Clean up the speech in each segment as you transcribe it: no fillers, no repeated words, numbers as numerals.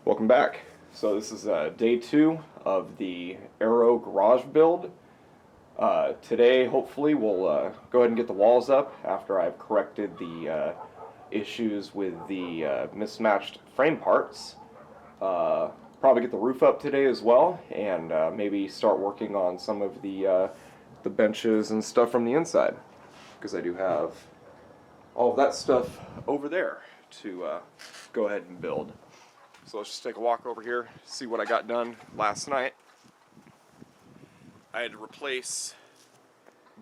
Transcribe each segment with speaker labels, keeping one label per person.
Speaker 1: Welcome back. So this is day 2 of the Murryhill Garage Build. Today hopefully we'll go ahead and get the walls up after I've corrected the issues with the mismatched frame parts. Probably get the roof up today as well, and maybe start working on some of the benches and stuff from the inside, because I do have all of that stuff over there to go ahead and build. So let's just take a walk over here, see what I got done last night. I had to replace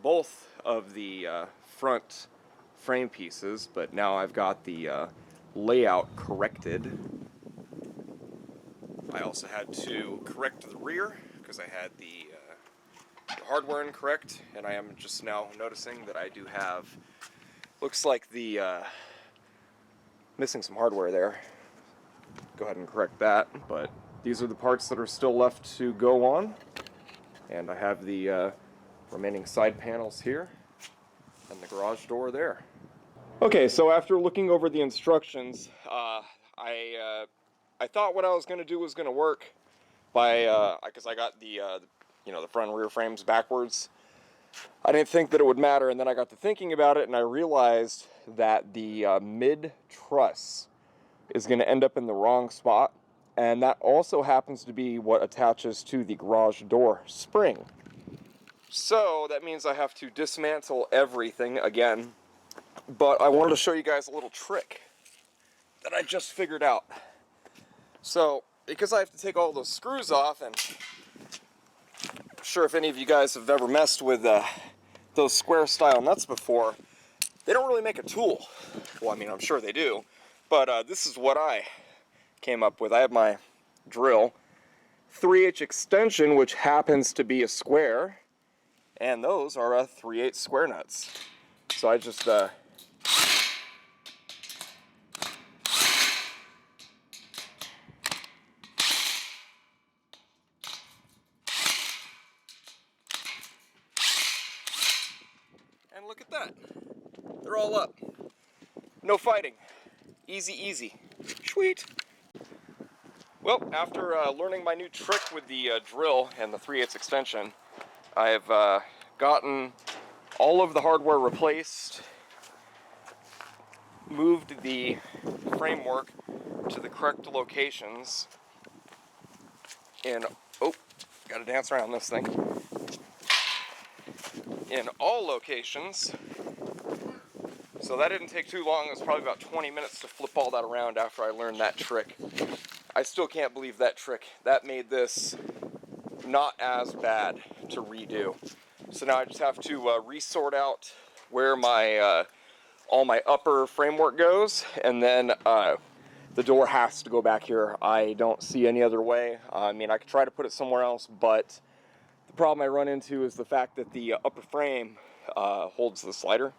Speaker 1: both of the front frame pieces, but now I've got the layout corrected. I also had to correct the rear because I had the hardware incorrect, and I am just now noticing that I do have, looks like the missing some hardware there. Go ahead and correct that, but these are the parts that are still left to go on, and I have the remaining side panels here and the garage door there. Okay, so after looking over the instructions, I thought what I was going to do was going to work by because I got the the front and rear frames backwards. I didn't think that it would matter, and then I got to thinking about it and I realized that the mid truss is going to end up in the wrong spot, and that also happens to be what attaches to the garage door spring. So that means I have to dismantle everything again, but I wanted to show you guys a little trick that I just figured out. So because I have to take all those screws off, and I'm sure if any of you guys have ever messed with those square style nuts before, they don't really make a tool. Well, I mean, I'm sure they do. But this is what I came up with. I have my drill, 3/8 extension, which happens to be a square, and those are 3/8 square nuts. So I just and look at that. They're all up. No fighting. Easy, easy. Sweet. Well, after learning my new trick with the drill and the 3/8 extension, I have gotten all of the hardware replaced, moved the framework to the correct locations, and gotta dance around this thing, in all locations. So that didn't take too long. It was probably about 20 minutes to flip all that around after I learned that trick. I still can't believe that trick. That made this not as bad to redo. So now I just have to resort out where my all my upper framework goes, and then the door has to go back here. I don't see any other way. I mean, I could try to put it somewhere else, but the problem I run into is the fact that the upper frame holds the slider.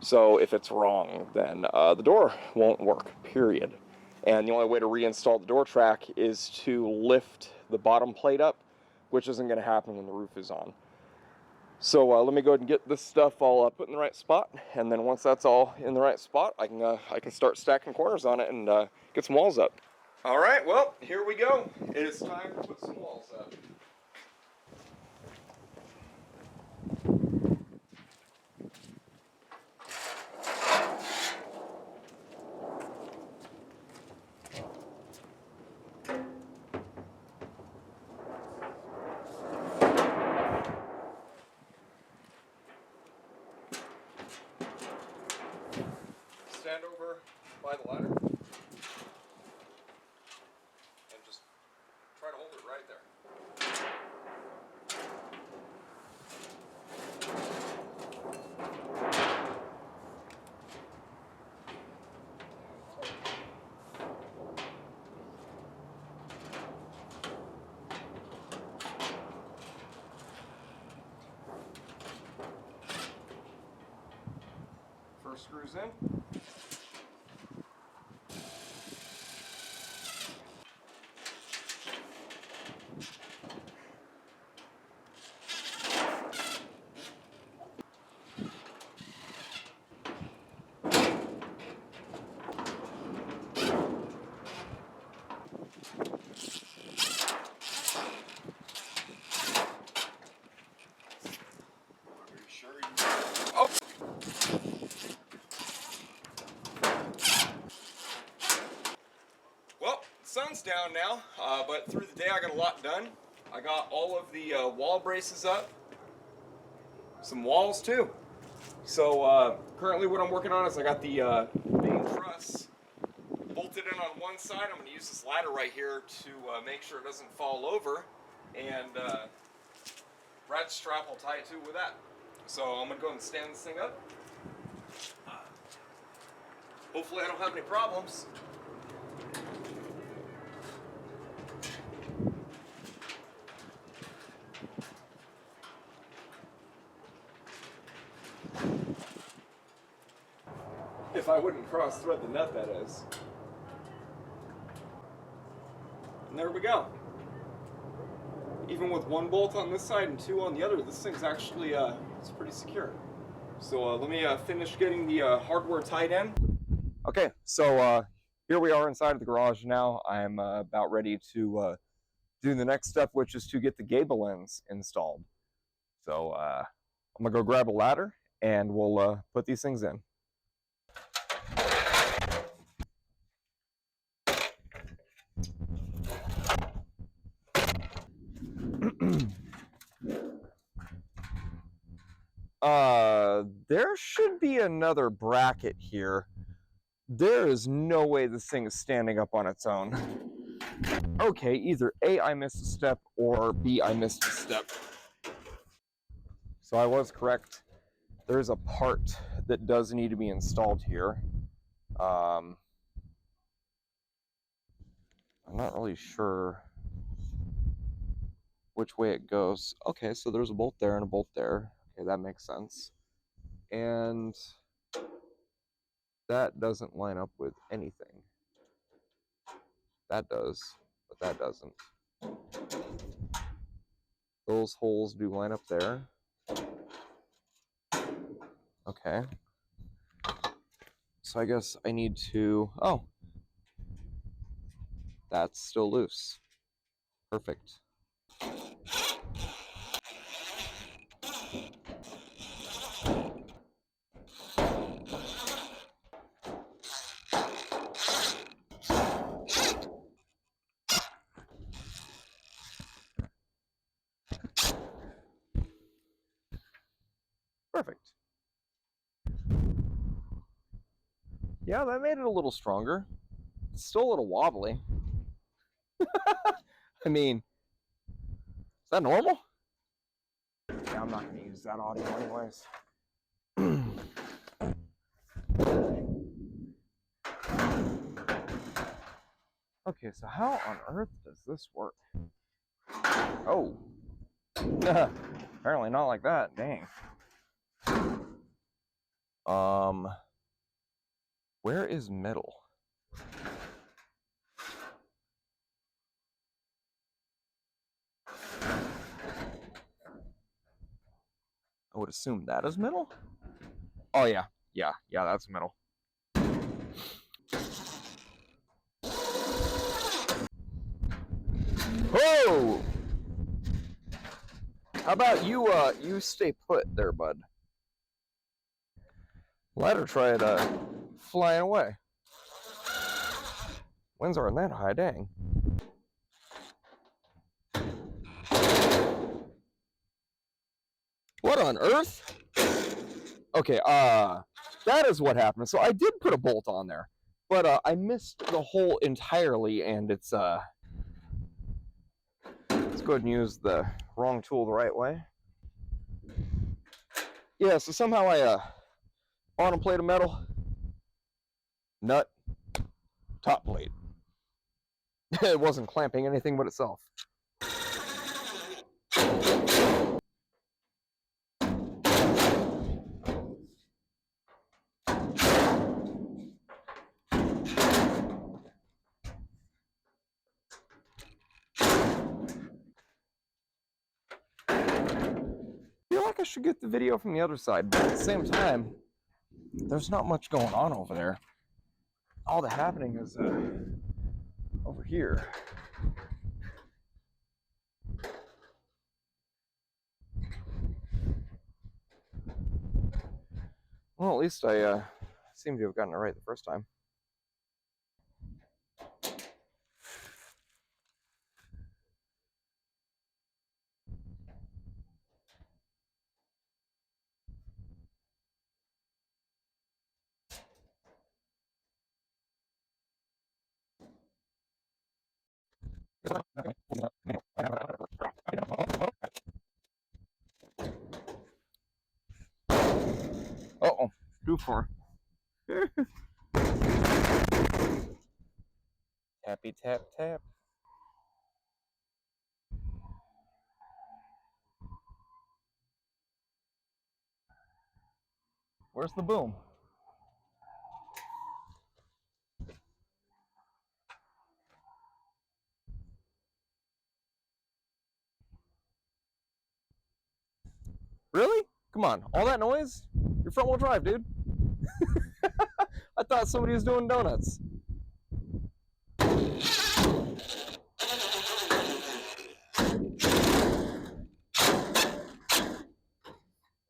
Speaker 1: So if it's wrong, then the door won't work, period. And the only way to reinstall the door track is to lift the bottom plate up, which isn't going to happen when the roof is on. So let me go ahead and get this stuff all put in the right spot, and then once that's all in the right spot, I can start stacking corners on it and get some walls up. All right, well, here we go. It is time to put some walls up. Stand over by the ladder and just try to hold it right there. First screws in. sun's down now, but through the day I got a lot done. I got all of the wall braces up, some walls too. So currently what I'm working on is I got the main truss bolted in on one side. I'm going to use this ladder right here to make sure it doesn't fall over, and ratchet strap I'll tie it to with that. So I'm going to go and stand this thing up. Hopefully I don't have any problems. If I wouldn't cross thread the nut, that is. And there we go. Even with one bolt on this side and two on the other, this thing's actually it's pretty secure. So let me finish getting the hardware tied in. Okay, so here we are inside of the garage now. I'm about ready to do the next step, which is to get the Gable ends installed. So I'm gonna go grab a ladder and we'll put these things in. There should be another bracket here. There is no way this thing is standing up on its own. Okay, either A, I missed a step, or B, I missed a step. So I was correct. There's a part that does need to be installed here. I'm not really sure which way it goes. Okay, so there's a bolt there and a bolt there. Okay, that makes sense. And that doesn't line up with anything. That does, but that doesn't. Those holes do line up there. Okay. So I guess I need to, oh, that's still loose. Perfect. Perfect. Yeah, that made it a little stronger. It's still a little wobbly. I mean, is that normal? Yeah, I'm not going to use that audio anyways. Okay, so how on earth does this work? Oh. Apparently not like that. Dang. Where is middle? I would assume that is middle. Oh yeah, yeah, that's middle. Oh! How about you stay put there, bud? Let her try it flying away. Winds aren't that high, dang. What on earth? Okay, that is what happened. So I did put a bolt on there, but I missed the hole entirely, and it's let's go ahead and use the wrong tool the right way. Yeah, so somehow I on a plate of metal, nut, top plate. It wasn't clamping anything but itself. I feel like I should get the video from the other side, but at the same time, there's not much going on over there. All that's happening is over here. Well, at least I seem to have gotten it right the first time. Uh-oh, too far. Tappy tap tap. Where's the boom? Really? Come on, all that noise? Your front wheel drive, dude. I thought somebody was doing donuts.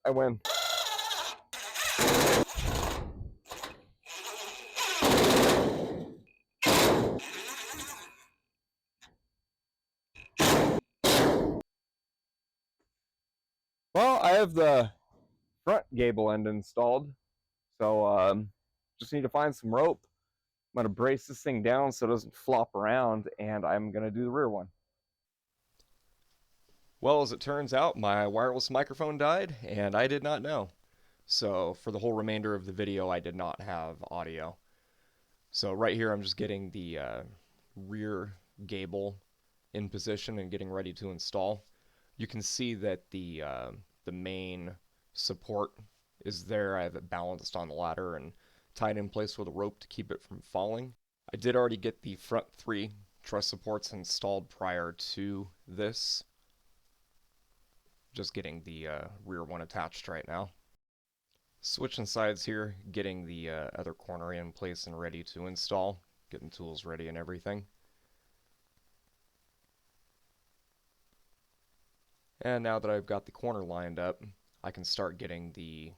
Speaker 1: I win. Well, I have the front gable end installed, so just need to find some rope. I'm going to brace this thing down so it doesn't flop around, and I'm going to do the rear one. Well, as it turns out, my wireless microphone died, and I did not know. So for the whole remainder of the video, I did not have audio. So right here, I'm just getting the rear gable in position and getting ready to install. You can see that the main support is there. I have it balanced on the ladder and tied in place with a rope to keep it from falling. I did already get the front 3 truss supports installed prior to this. Just getting the rear one attached right now. Switching sides here, getting the other corner in place and ready to install. Getting tools ready and everything. And now that I've got the corner lined up, I can start getting the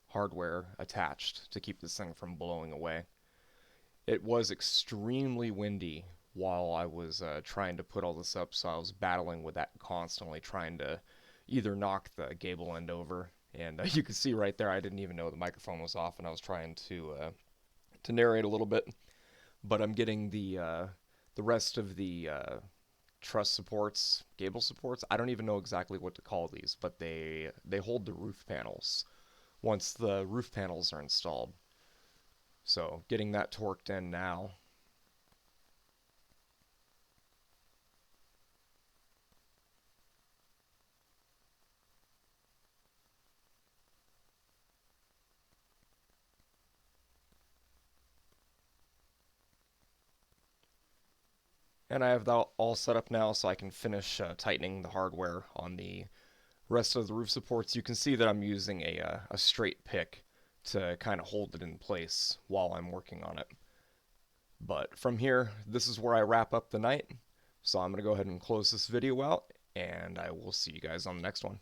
Speaker 1: hardware attached to keep this thing from blowing away. It was extremely windy while I was trying to put all this up, so I was battling with that constantly, trying to either knock the gable end over, and you can see right there I didn't even know the microphone was off, and I was trying to narrate a little bit, but I'm getting the rest of the truss supports, gable supports. I don't even know exactly what to call these, but they hold the roof panels once the roof panels are installed. So getting that torqued in now. And I have that all set up now so I can finish tightening the hardware on the rest of the roof supports. You can see that I'm using a straight pick to kind of hold it in place while I'm working on it. But from here, this is where I wrap up the night. So I'm going to go ahead and close this video out, and I will see you guys on the next one.